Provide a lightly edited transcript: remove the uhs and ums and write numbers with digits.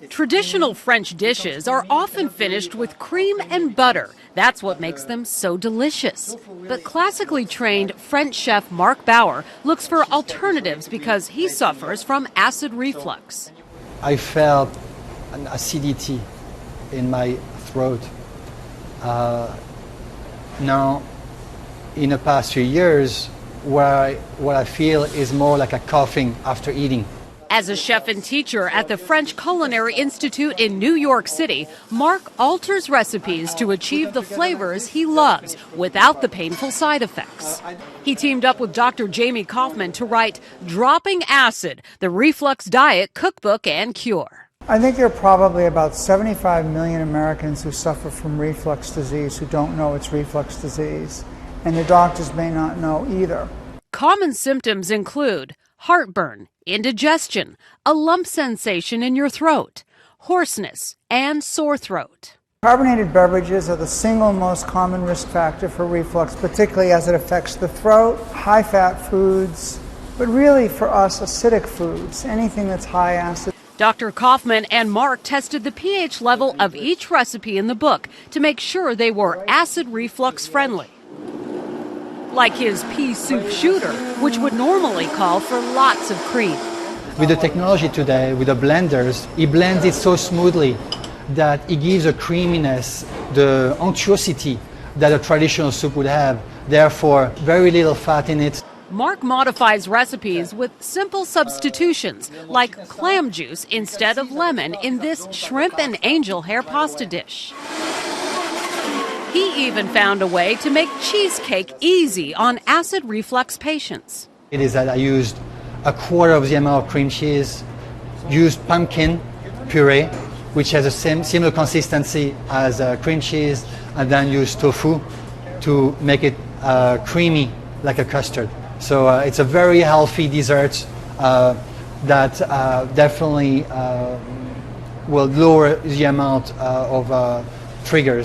Traditional French dishes are often finished with cream and butter. That's what makes them so delicious. But classically trained French chef Mark Bauer looks for alternatives because he suffers from acid reflux. I felt an acidity in my throat. Now, in the past few years, what I feel is more like a coughing after eating. As a chef and teacher at the French Culinary Institute in New York City, Mark alters recipes to achieve the flavors he loves without the painful side effects. He teamed up with Dr. Jamie Kaufman to write Dropping Acid, the Reflux Diet Cookbook and Cure. I think there are probably about 75 million Americans who suffer from reflux disease who don't know it's reflux disease, and the doctors may not know either. Common symptoms include heartburn, indigestion, a lump sensation in your throat, hoarseness, and sore throat. Carbonated beverages are the single most common risk factor for reflux, particularly as it affects the throat, high-fat foods, but really for us, acidic foods, anything that's high acid. Dr. Kaufman and Mark tested the pH level of each recipe in the book to make sure they were acid reflux friendly. Like his pea soup shooter, which would normally call for lots of cream. With the technology today, with the blenders, it blends it so smoothly that it gives a creaminess, the unctuosity that a traditional soup would have. Therefore, very little fat in it. Mark modifies recipes with simple substitutions, like clam juice instead of lemon in this shrimp and angel hair pasta dish. He even found a way to make cheesecake easy on acid reflux patients. It is that I used a quarter of the amount of cream cheese, used pumpkin puree, which has a similar consistency as cream cheese, and then used tofu to make it creamy like a custard. So it's a very healthy dessert that definitely will lower the amount of triggers.